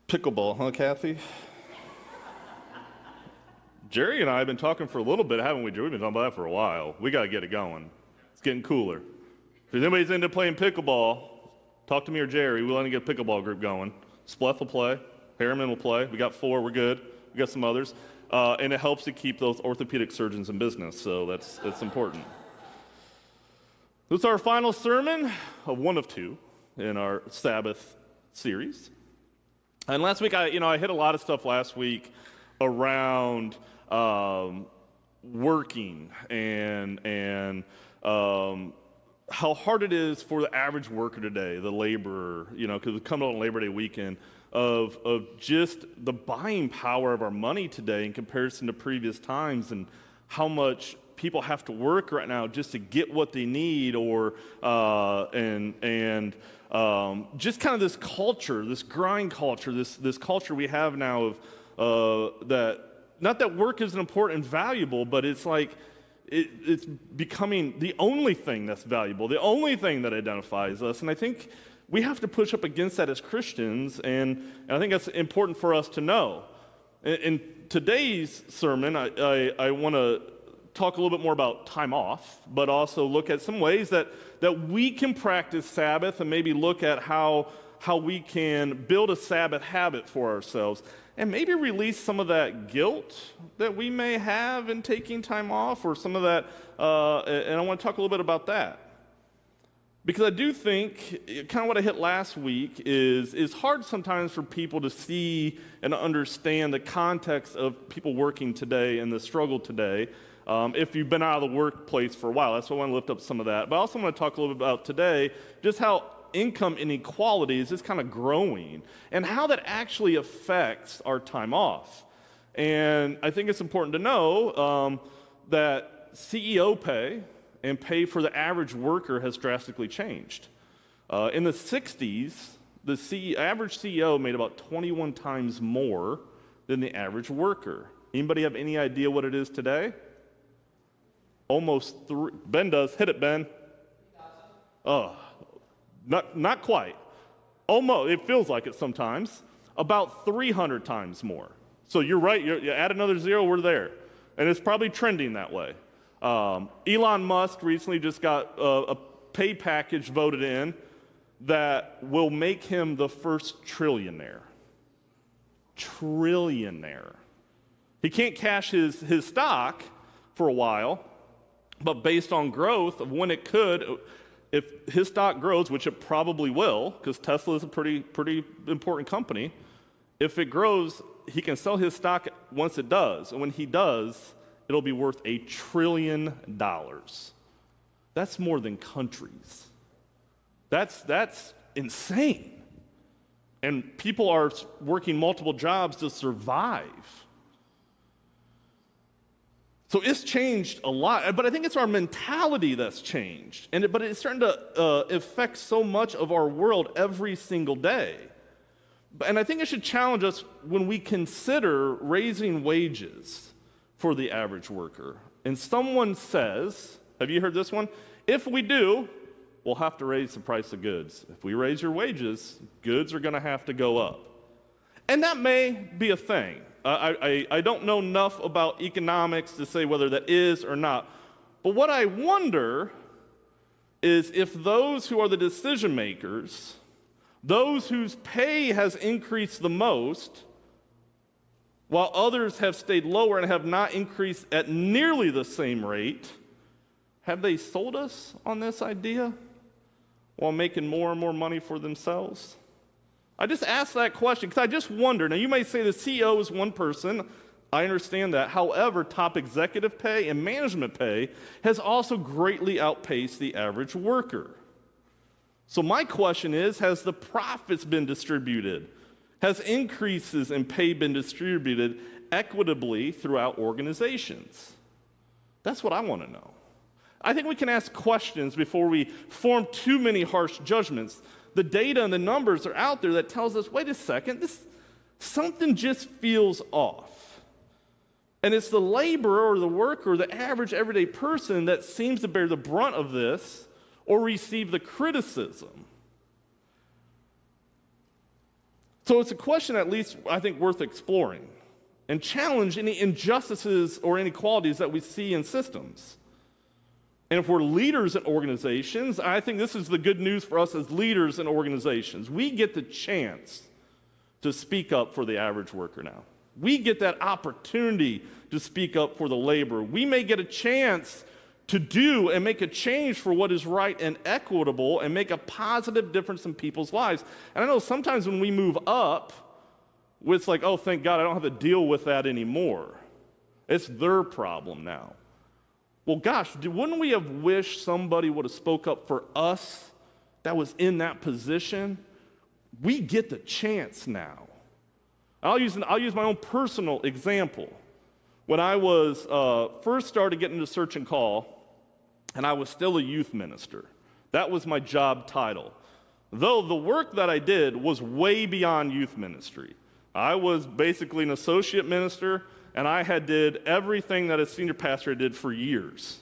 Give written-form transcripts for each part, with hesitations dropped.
Pickleball, huh, Kathy? Jerry and I have been talking for a little bit, haven't we, Jerry? We've been talking about that for a while. We got to get it going. It's getting cooler. If anybody's into playing pickleball, talk to me or Jerry. We want to get a pickleball group going. Spleth will play. Harriman will play. We got 4. We're good. We got some others. And it helps to keep those orthopedic surgeons in business, so that's important. This is our final sermon, of one of 2, in our Sabbath series. And last week, I hit a lot of stuff last week around working and how hard it is for the average worker today, the laborer, because we come on Labor Day weekend, of just the buying power of our money today in comparison to previous times, and how much people have to work right now just to get what they need, or just kind of this culture, this grind culture, this culture we have now of that. Not that work isn't important and valuable, but it's like it's becoming the only thing that's valuable, the only thing that identifies us. And I think we have to push up against that as Christians, and I think that's important for us to know. In today's sermon, I want to talk a little bit more about time off, but also look at some ways that we can practice Sabbath, and maybe look at how we can build a Sabbath habit for ourselves, and maybe release some of that guilt that we may have in taking time off, or some of that, and I want to talk a little bit about that. Because I do think, kind of what I hit last week, is hard sometimes for people to see and understand the context of people working today and the struggle today. If you've been out of the workplace for a while, that's why I want to lift up some of that. But I also want to talk a little bit about today, just how income inequality is just kind of growing, and how that actually affects our time off. And I think it's important to know that CEO pay and pay for the average worker has drastically changed. In the 60s, the average CEO made about 21 times more than the average worker. Anybody have any idea what it is today? Almost 3. Ben does. Hit it, Ben. Not quite. Almost. It feels like it sometimes. About 300 times more. So you're right. You add another 0, we're there. And it's probably trending that way. Elon Musk recently just got a pay package voted in that will make him the first trillionaire. Trillionaire. He can't cash his stock for a while, but based on growth of when it could, if his stock grows, which it probably will, because Tesla is a pretty important company, if it grows, he can sell his stock once it does. And when he does, it'll be worth $1 trillion. That's more than countries. That's insane. And people are working multiple jobs to survive. So it's changed a lot, but I think it's our mentality that's changed. But it's starting to affect so much of our world every single day. And I think it should challenge us when we consider raising wages for the average worker. And someone says, have you heard this one? If we do, we'll have to raise the price of goods. If we raise your wages, goods are going to have to go up. And that may be a thing. I don't know enough about economics to say whether that is or not. But what I wonder is if those who are the decision makers, those whose pay has increased the most, while others have stayed lower and have not increased at nearly the same rate, have they sold us on this idea while making more and more money for themselves? I just ask that question because I just wonder. Now, you may say the CEO is one person. I understand that. However, top executive pay and management pay has also greatly outpaced the average worker. So my question is, has the profits been distributed? Has increases in pay been distributed equitably throughout organizations? That's what I want to know. I think we can ask questions before we form too many harsh judgments. The data and the numbers are out there that tells us, wait a second, something just feels off. And it's the laborer or the worker, the average everyday person that seems to bear the brunt of this or receive the criticism. So it's a question at least I think worth exploring and challenge any injustices or inequalities that we see in systems. And if we're leaders in organizations, I think this is the good news for us as leaders in organizations. We get the chance to speak up for the average worker now. We get that opportunity to speak up for the laborer. We may get a chance to do and make a change for what is right and equitable and make a positive difference in people's lives. And I know sometimes when we move up, it's like, oh, thank God I don't have to deal with that anymore. It's their problem now. Well, gosh, wouldn't we have wished somebody would have spoke up for us that was in that position? We get the chance now. I'll use my own personal example. When I was first started getting into Search and Call, and I was still a youth minister. That was my job title. Though the work that I did was way beyond youth ministry. I was basically an associate minister, and I had did everything that a senior pastor did for years.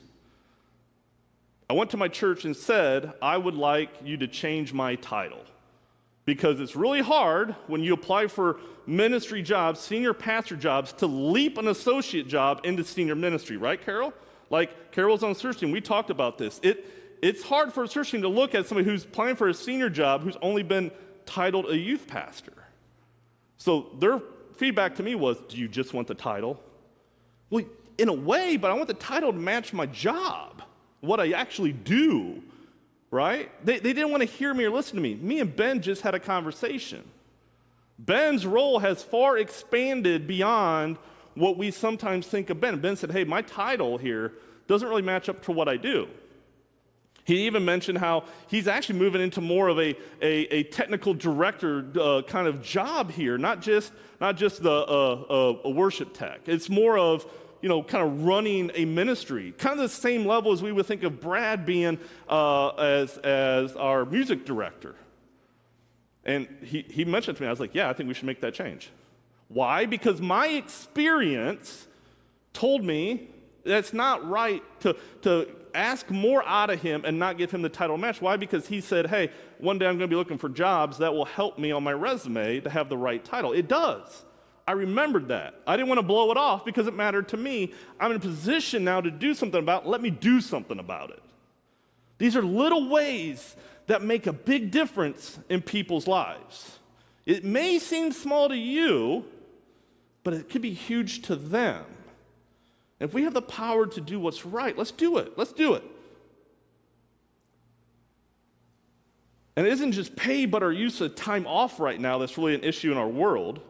I went to my church and said, I would like you to change my title. Because it's really hard when you apply for ministry jobs, senior pastor jobs, to leap an associate job into senior ministry, right, Carol? Like Carol's on the search team, we talked about this. It's hard for a search team to look at somebody who's applying for a senior job who's only been titled a youth pastor. So their feedback to me was, do you just want the title? Well, in a way, but I want the title to match my job, what I actually do, right? They didn't want to hear me or listen to me. Me and Ben just had a conversation. Ben's role has far expanded beyond what we sometimes think of Ben. Ben said, hey, my title here doesn't really match up to what I do. He even mentioned how he's actually moving into more of a technical director kind of job here, not just a worship tech. It's more of, kind of running a ministry, kind of the same level as we would think of Brad being as our music director. And he mentioned to me, I was like, yeah, I think we should make that change. Why? Because my experience told me that it's not right to ask more out of him and not give him the title match. Why? Because he said, hey, one day I'm going to be looking for jobs that will help me on my resume to have the right title. It does. I remembered that. I didn't want to blow it off because it mattered to me. I'm in a position now to do something about it. Let me do something about it. These are little ways that make a big difference in people's lives. It may seem small to you, but it could be huge to them. If we have the power to do what's right, let's do it. Let's do it. And it isn't just pay, but our use of time off right now that's really an issue in our world.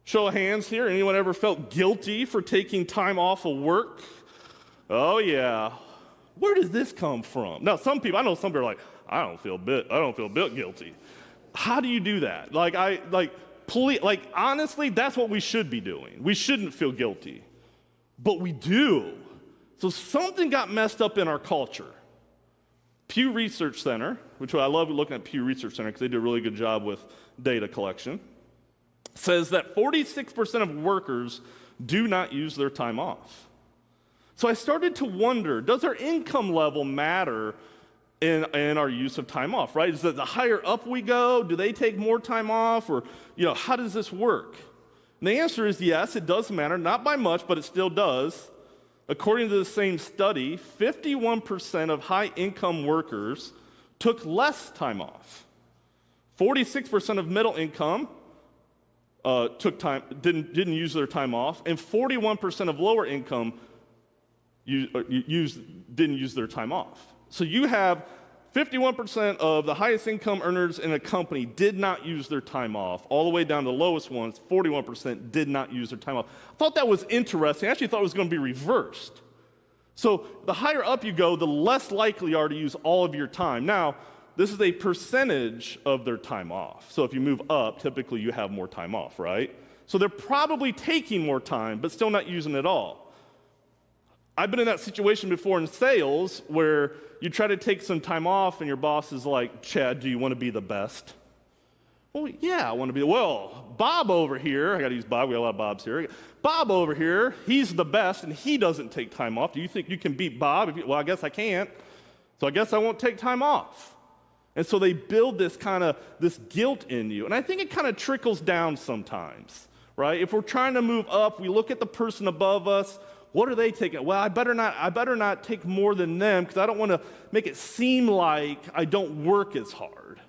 Show of hands here. Anyone ever felt guilty for taking time off of work? Oh, yeah. Where does this come from? Now, I know some people are like, I don't feel a bit guilty. How do you do that? Honestly, that's what we should be doing. We shouldn't feel guilty. But we do. So something got messed up in our culture. Pew Research Center, which I love looking at Pew Research Center because they do a really good job with data collection, says that 46% of workers do not use their time off. So I started to wonder, does our income level matter in our use of time off, right? Is that the higher up we go, do they take more time off? Or, how does this work? And the answer is yes, it does matter, not by much, but it still does. According to the same study, 51% of high-income workers took less time off. 46% of middle income didn't use their time off, and 41% of lower income didn't use their time off. So you have 51% of the highest income earners in a company did not use their time off, all the way down to the lowest ones, 41% did not use their time off. I thought that was interesting. I actually thought it was going to be reversed. So the higher up you go, the less likely you are to use all of your time. Now, this is a percentage of their time off. So if you move up, typically you have more time off, right? So they're probably taking more time, but still not using it all. I've been in that situation before in sales where you try to take some time off and your boss is like, Chad, do you want to be the best? Well, yeah, I want to be. Well, Bob over here, I got to use Bob, we got a lot of Bobs here. Bob over here, he's the best and he doesn't take time off. Do you think you can beat Bob? Well, I guess I can't. So I guess I won't take time off. And so they build this guilt in you. And I think it kind of trickles down sometimes, right? If we're trying to move up, we look at the person above us. What are they taking? Well, I better not take more than them because I don't want to make it seem like I don't work as hard.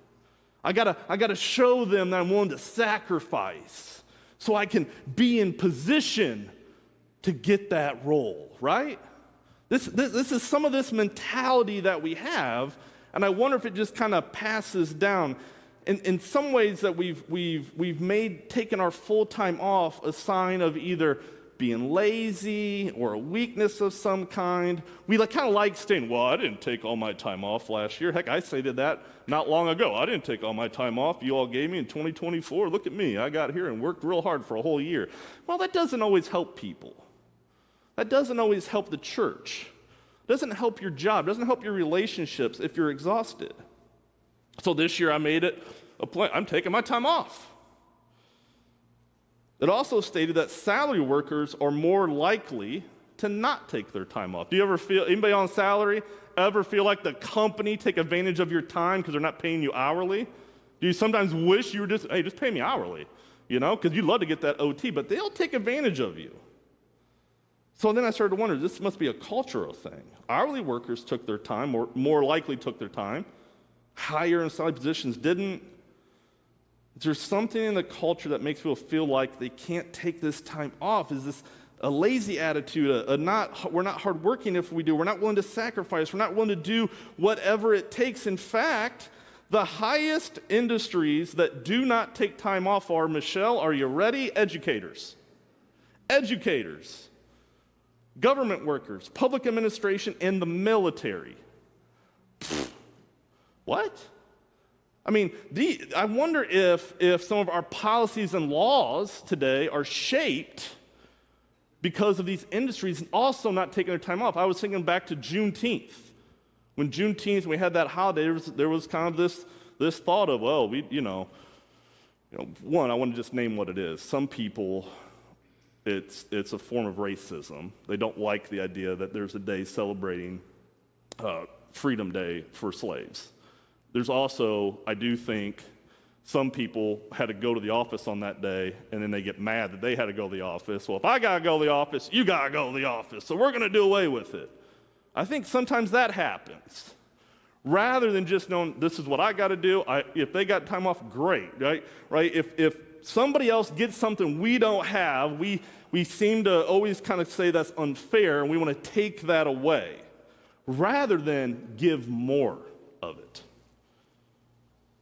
I gotta show them that I'm willing to sacrifice so I can be in position to get that role, right? This is some of this mentality that we have, and I wonder if it just kind of passes down. In some ways that we've made taking our full time off a sign of either being lazy or a weakness of some kind. We kind of like saying, well, I didn't take all my time off last year. Heck, I stated that not long ago. I didn't take all my time off you all gave me in 2024. Look at me. I got here and worked real hard for a whole year. Well, that doesn't always help people. That doesn't always help the church. It doesn't help your job. It doesn't help your relationships if you're exhausted. So this year I made it a point. I'm taking my time off. It also stated that salary workers are more likely to not take their time off. Do you ever feel, anybody on salary, ever feel like the company take advantage of your time because they're not paying you hourly? Do you sometimes wish you were just pay me hourly, because you'd love to get that OT, but they'll take advantage of you. So then I started to wonder, this must be a cultural thing. Hourly workers took their time, or more likely took their time. Higher in salary positions didn't. Is there something in the culture that makes people feel like they can't take this time off? Is this a lazy attitude, we're not hardworking if we do, we're not willing to sacrifice, we're not willing to do whatever it takes. In fact, the highest industries that do not take time off are, Michelle, are you ready? Educators. Educators. Government workers, public administration, and the military. What? I mean, I wonder if some of our policies and laws today are shaped because of these industries and also not taking their time off. I was thinking back to Juneteenth. When Juneteenth, we had that holiday, there was kind of this thought of, well, one, I want to just name what it is. Some people, it's a form of racism. They don't like the idea that there's a day celebrating Freedom Day for slaves. There's also, I do think, some people had to go to the office on that day, and then they get mad that they had to go to the office. Well, if I got to go to the office, you got to go to the office, so we're going to do away with it. I think sometimes that happens. Rather than just knowing this is what I got to do, if they got time off, great, right? If somebody else gets something we don't have, we seem to always kind of say that's unfair, and we want to take that away, rather than give more of it.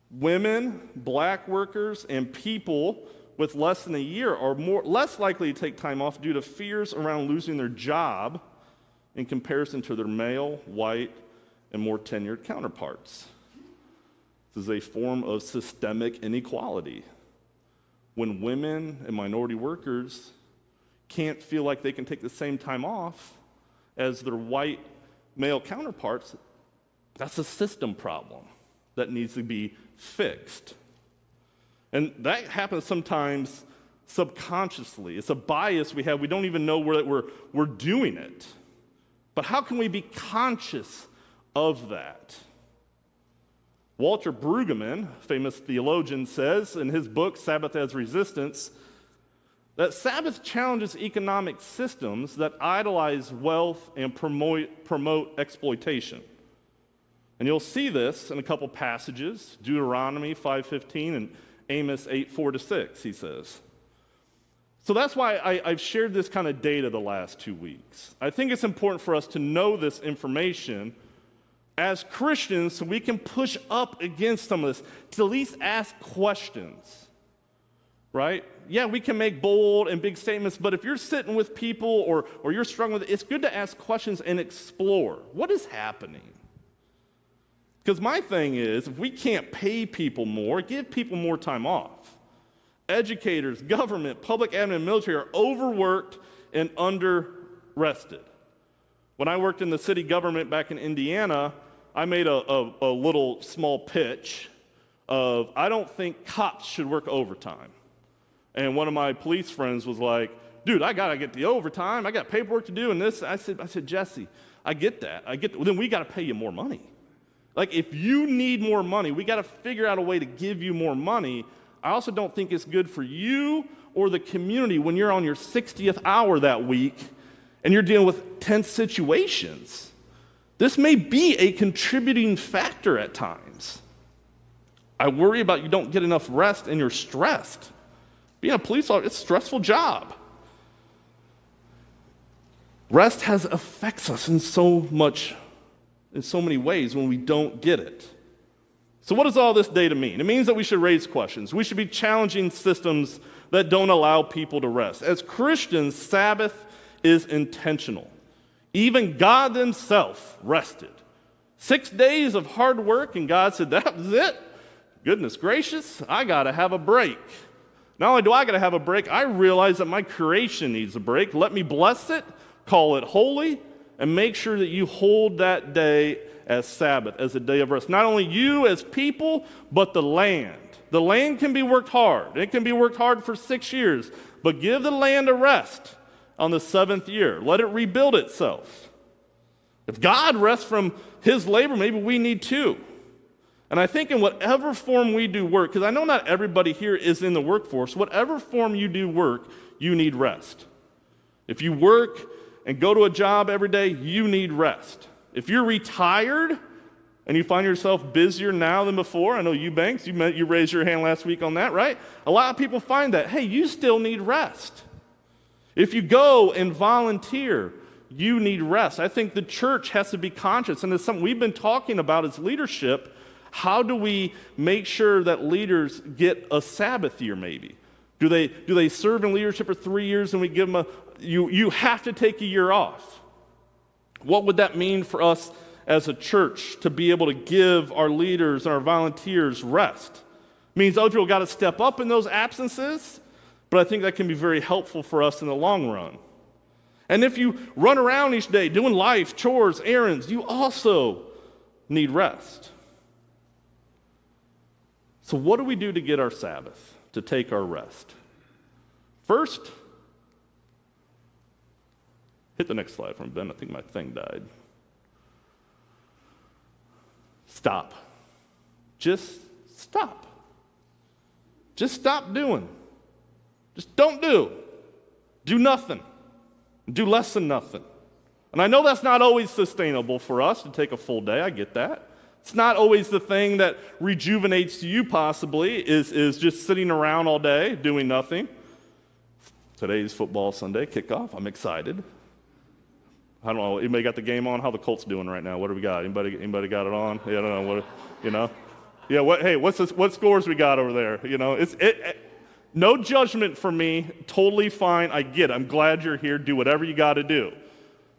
Women, black workers, and people with less than a year are less likely to take time off due to fears around losing their job in comparison to their male, white, and more tenured counterparts. This is a form of systemic inequality. When women and minority workers can't feel like they can take the same time off as their white male counterparts, that's a system problem that needs to be fixed. And that happens sometimes subconsciously. It's a bias we have. We don't even know we're doing it. But how can we be conscious of that? Walter Brueggemann, famous theologian, says in his book, Sabbath as Resistance, that Sabbath challenges economic systems that idolize wealth and promote exploitation. And you'll see this in a couple passages, Deuteronomy 5:15 and Amos 8:4-6, he says. So that's why I've shared this kind of data the last 2 weeks. I think it's important for us to know this information as Christians so we can push up against some of this, to at least ask questions, right? Yeah, we can make bold and big statements, but if you're sitting with people or you're struggling with it, it's good to ask questions and explore. What is happening? Because my thing is, if we can't pay people more, give people more time off. Educators, government, public admin, military are overworked and under-rested. When I worked in the city government back in Indiana, I made a little small pitch of, I don't think cops should work overtime. And one of my police friends was like, dude, I got to get the overtime. I got paperwork to do and this. I said, Jesse, I get that. Well, then we got to pay you more money. Like, if you need more money, we got to figure out a way to give you more money. I also don't think it's good for you or the community when you're on your 60th hour that week and you're dealing with tense situations. This may be a contributing factor at times. I worry about you don't get enough rest and you're stressed. Being a police officer, it's a stressful job. Rest affects us in so many ways when we don't get it. So what does all this data mean? It means that we should raise questions. We should be challenging systems that don't allow people to rest. As Christians, Sabbath is intentional. Even God himself rested. 6 days of hard work, and God said, that was it? Goodness gracious, I got to have a break. Not only do I got to have a break, I realize that my creation needs a break. Let me bless it, call it holy, and make sure that you hold that day as Sabbath, as a day of rest. Not only you as people, but the land. The land can be worked hard. It can be worked hard for 6 years, but give the land a rest on the 7th year. Let it rebuild itself. If God rests from his labor, maybe we need to. And I think in whatever form we do work, because I know not everybody here is in the workforce, whatever form you do work, you need rest. If you work and go to a job every day, you need rest. If you're retired and you find yourself busier now than before, I know you banks, you raised your hand last week on that, right? A lot of people find that, hey, you still need rest. If you go and volunteer, you need rest. I think the church has to be conscious, and it's something we've been talking about as leadership. How do we make sure that leaders get a Sabbath year maybe? Do they serve in leadership for 3 years and we give them you have to take a year off? What would that mean for us as a church to be able to give our leaders and our volunteers rest? It means other people got to step up in those absences, but I think that can be very helpful for us in the long run. And if you run around each day doing life, chores, errands, you also need rest. So what do we do to get our Sabbath, to take our rest? First, hit the next slide from Ben. I think my thing died. Stop. Just stop. Just stop doing. Just don't do. Do nothing. Do less than nothing. And I know that's not always sustainable for us to take a full day. I get that. It's not always the thing that rejuvenates you possibly, is just sitting around all day doing nothing. Today's football Sunday kickoff. I'm excited. I don't know. Anybody got the game on? How the Colts doing right now? What do we got? Anybody got it on? Yeah, I don't know. What, you know? Yeah. What scores we got over there? You know, no judgment from me. Totally fine. I get it. I'm glad you're here. Do whatever you got to do.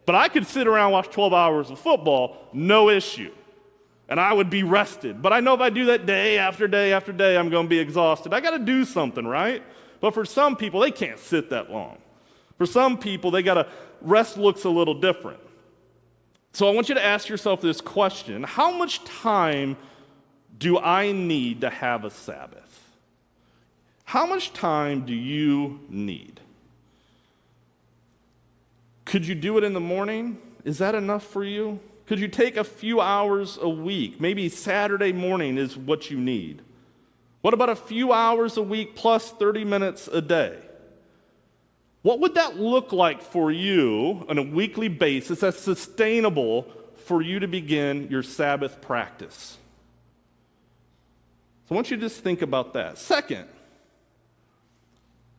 But I could sit around and watch 12 hours of football, no issue. And I would be rested. But I know if I do that day after day after day, I'm going to be exhausted. I got to do something, right? But for some people, they can't sit that long. For some people, rest looks a little different. So I want you to ask yourself this question. How much time do I need to have a Sabbath? How much time do you need? Could you do it in the morning? Is that enough for you? Could you take a few hours a week? Maybe Saturday morning is what you need. What about a few hours a week plus 30 minutes a day? What would that look like for you on a weekly basis that's sustainable for you to begin your Sabbath practice? So I want you to just think about that. Second,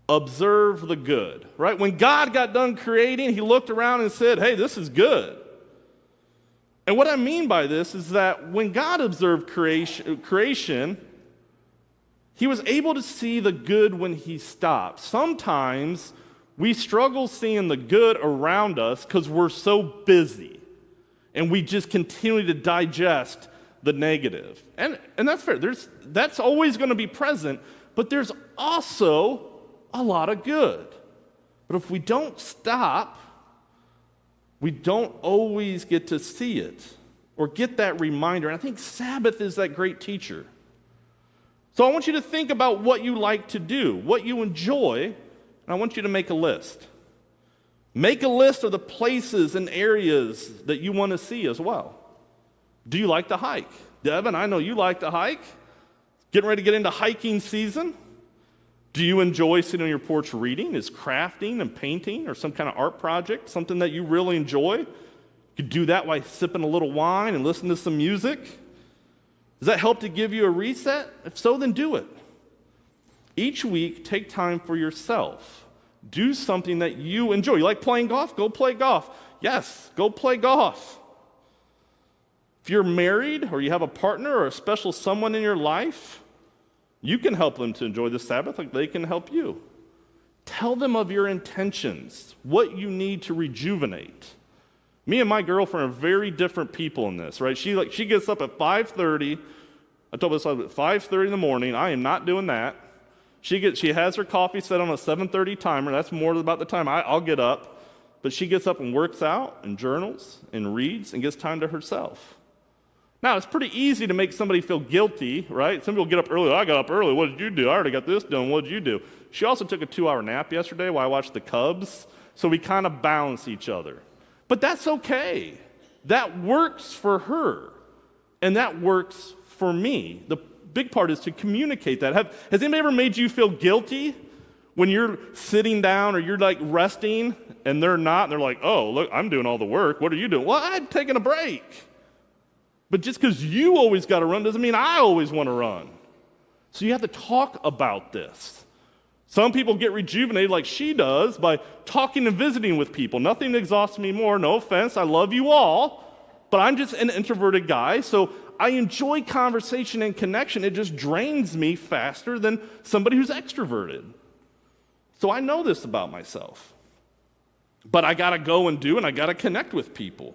observe the good, right? When God got done creating, he looked around and said, hey, this is good. And what I mean by this is that when God observed creation, he was able to see the good when he stopped. Sometimes we struggle seeing the good around us because we're so busy and we just continue to digest the negative. And that's fair. That's always going to be present, but there's also a lot of good. But if we don't stop, we don't always get to see it or get that reminder. And I think Sabbath is that great teacher. So I want you to think about what you like to do, what you enjoy, and I want you to make a list. Make a list of the places and areas that you want to see as well. Do you like to hike? Devin, I know you like to hike. Getting ready to get into hiking season. Do you enjoy sitting on your porch reading? Is crafting and painting or some kind of art project something that you really enjoy? You could do that while sipping a little wine and listening to some music. Does that help to give you a reset? If so, then do it. Each week, take time for yourself. Do something that you enjoy. You like playing golf? Go play golf. Yes, go play golf. If you're married or you have a partner or a special someone in your life, you can help them to enjoy the Sabbath like they can help you. Tell them of your intentions, what you need to rejuvenate. Me and my girlfriend are very different people in this, right? She gets up at 5:30. I told her this at 5:30 in the morning. I am not doing that. She has her coffee set on a 7:30 timer. That's more about the time I'll get up. But she gets up and works out and journals and reads and gets time to herself. Now, it's pretty easy to make somebody feel guilty, right? Some people get up early. I got up early. What did you do? I already got this done. What did you do? She also took a 2-hour nap yesterday while I watched the Cubs. So we kind of balance each other. But that's okay. That works for her. And that works for me. The big part is to communicate that. Has anybody ever made you feel guilty when you're sitting down or you're like resting and they're not? And they're like, oh, look, I'm doing all the work. What are you doing? Well, I'm taking a break. But just because you always got to run doesn't mean I always want to run. So you have to talk about this. Some people get rejuvenated like she does by talking and visiting with people. Nothing exhausts me more. No offense, I love you all. But I'm just an introverted guy, so I enjoy conversation and connection. It just drains me faster than somebody who's extroverted. So I know this about myself. But I got to go and do, and I got to connect with people.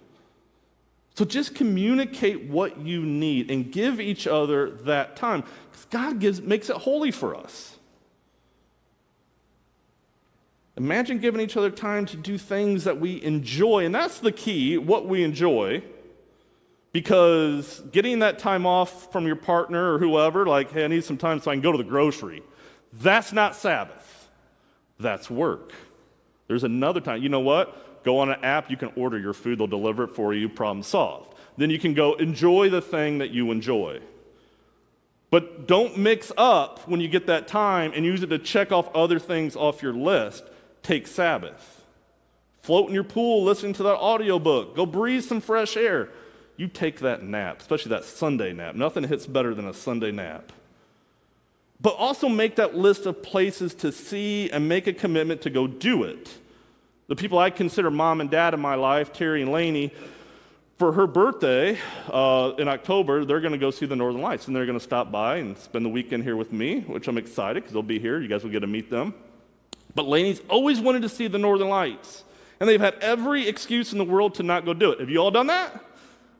So just communicate what you need and give each other that time. Because God makes it holy for us. Imagine giving each other time to do things that we enjoy. And that's the key, what we enjoy. Because getting that time off from your partner or whoever, like, hey, I need some time so I can go to the grocery. That's not Sabbath. That's work. There's another time. You know what? Go on an app, you can order your food, they'll deliver it for you, problem solved. Then you can go enjoy the thing that you enjoy. But don't mix up when you get that time and use it to check off other things off your list. Take Sabbath. Float in your pool, listening to that audiobook. Go breathe some fresh air. You take that nap, especially that Sunday nap. Nothing hits better than a Sunday nap. But also make that list of places to see and make a commitment to go do it. The people I consider mom and dad in my life, Terry and Lainey, for her birthday in October, they're going to go see the Northern Lights, and they're going to stop by and spend the weekend here with me, which I'm excited because they'll be here. You guys will get to meet them. But Lainey's always wanted to see the Northern Lights, and they've had every excuse in the world to not go do it. Have you all done that?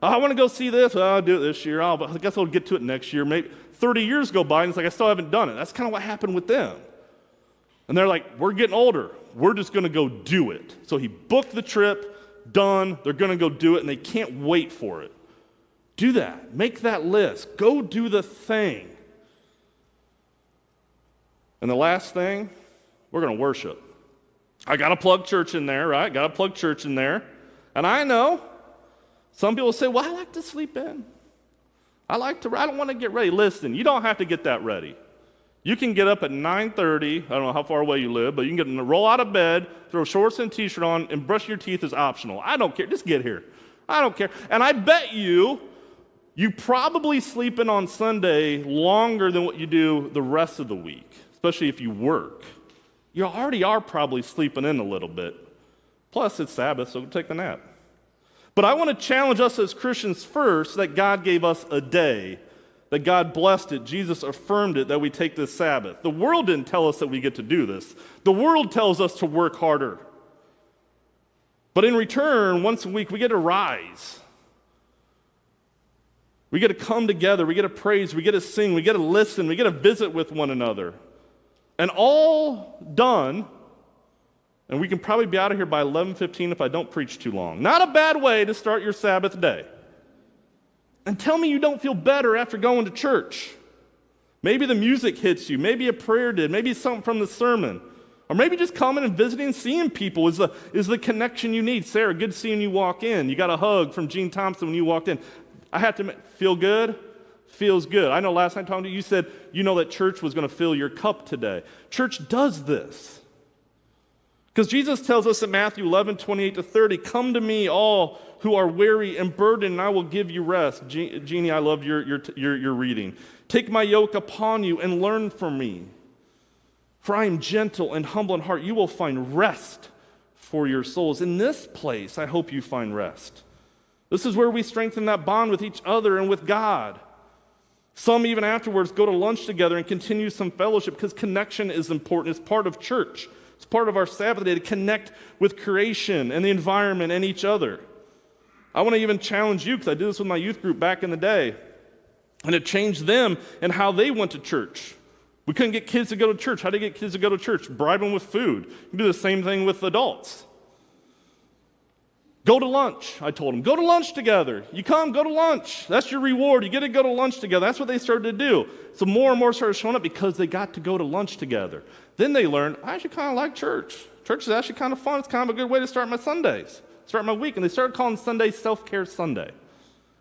I want to go see this. I'll do it this year. I guess I'll get to it next year. Maybe 30 years go by, and it's like I still haven't done it. That's kind of what happened with them. And they're like, we're getting older. We're just going to go do it. So he booked the trip, done. They're going to go do it, and they can't wait for it. Do that. Make that list. Go do the thing. And the last thing, we're going to worship. I got to plug church in there, right? Got to plug church in there. And I know some people say, well, I like to sleep in. I don't want to get ready. Listen, you don't have to get that ready. You can get up at 9:30, I don't know how far away you live, but you can roll out of bed, throw shorts and t-shirt on, and brush your teeth is optional. I don't care. Just get here. I don't care. And I bet you probably sleep in on Sunday longer than what you do the rest of the week, especially if you work. You already are probably sleeping in a little bit. Plus, it's Sabbath, so take the nap. But I want to challenge us as Christians first that God gave us a day, that God blessed it, Jesus affirmed it, that we take this Sabbath. The world didn't tell us that we get to do this. The world tells us to work harder. But in return, once a week, we get to rise. We get to come together, we get to praise, we get to sing, we get to listen, we get to visit with one another. And all done, and we can probably be out of here by 11:15 if I don't preach too long. Not a bad way to start your Sabbath day. And tell me you don't feel better after going to church. Maybe the music hits you. Maybe a prayer did. Maybe something from the sermon. Or maybe just coming and visiting and seeing people is the connection you need. Sarah, good seeing you walk in. You got a hug from Gene Thompson when you walked in. I have to feel good. feels good. I know last time talking to you, you said you know that church was going to fill your cup today. Church does this. Because Jesus tells us in Matthew 11:28-30, come to me all who are weary and burdened, and I will give you rest. Jeannie, I love your reading. Take my yoke upon you and learn from me. For I am gentle and humble in heart. You will find rest for your souls. In this place, I hope you find rest. This is where we strengthen that bond with each other and with God. Some even afterwards go to lunch together and continue some fellowship because connection is important. It's part of church. It's part of our Sabbath day to connect with creation and the environment and each other. I want to even challenge you because I did this with my youth group back in the day. And it changed them and how they went to church. We couldn't get kids to go to church. How do you get kids to go to church? Bribe them with food. You do the same thing with adults. Go to lunch, I told them. Go to lunch together. You come, go to lunch. That's your reward. You get to go to lunch together. That's what they started to do. So more and more started showing up because they got to go to lunch together. Then they learned, I actually kind of like church. Church is actually kind of fun. It's kind of a good way to start my Sundays, start my week. And they started calling Sunday Self-Care Sunday.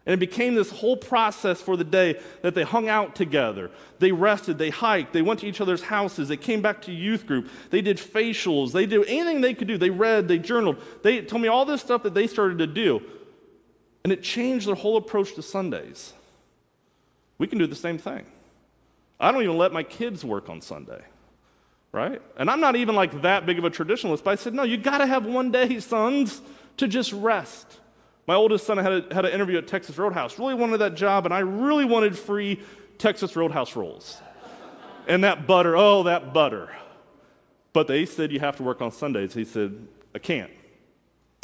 And it became this whole process for the day that they hung out together. They rested, they hiked, they went to each other's houses, they came back to youth group, they did facials, they did anything they could do. They read, they journaled. They told me all this stuff that they started to do. And it changed their whole approach to Sundays. We can do the same thing. I don't even let my kids work on Sunday, right? And I'm not even like that big of a traditionalist, but I said, no, you got to have one day, sons, to just rest. My oldest son had an interview at Texas Roadhouse, really wanted that job, and I really wanted free Texas Roadhouse rolls. And that butter, oh, that butter. But they said you have to work on Sundays. He said, I can't.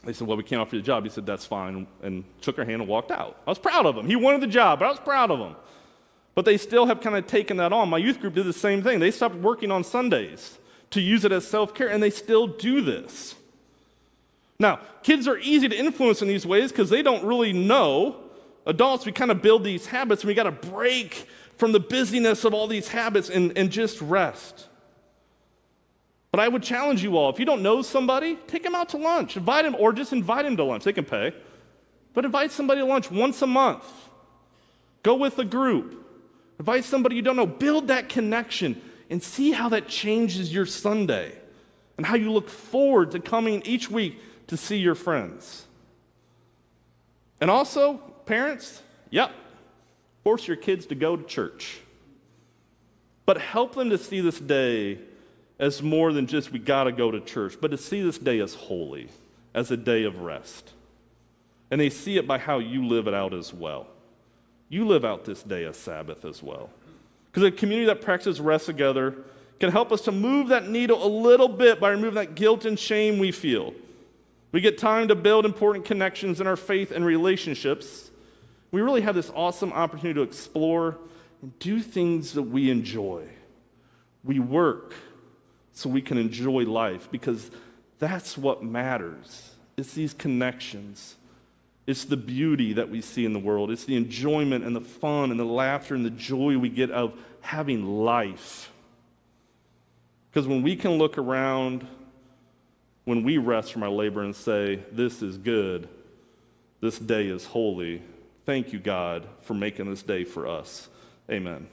They said, well, we can't offer you the job. He said, that's fine, and shook her hand and walked out. I was proud of him. He wanted the job, but I was proud of him. But they still have kind of taken that on. My youth group did the same thing. They stopped working on Sundays to use it as self-care, and they still do this. Now, kids are easy to influence in these ways because they don't really know. Adults, we kind of build these habits, and we got to break from the busyness of all these habits and just rest. But I would challenge you all, if you don't know somebody, take them out to lunch. Invite them, or just invite them to lunch. They can pay. But invite somebody to lunch once a month. Go with a group. Invite somebody you don't know. Build that connection and see how that changes your Sunday and how you look forward to coming each week to see your friends. And also, parents, force your kids to go to church. But help them to see this day as more than just we got to go to church, but to see this day as holy, as a day of rest. And they see it by how you live it out as well. You live out this day as Sabbath as well. Because a community that practices rest together can help us to move that needle a little bit by removing that guilt and shame we feel. We get time to build important connections in our faith and relationships. We really have this awesome opportunity to explore and do things that we enjoy. We work so we can enjoy life because that's what matters. It's these connections. It's the beauty that we see in the world. It's the enjoyment and the fun and the laughter and the joy we get of having life. Because when we can look around, when we rest from our labor and say, this is good, this day is holy, thank you, God, for making this day for us. Amen.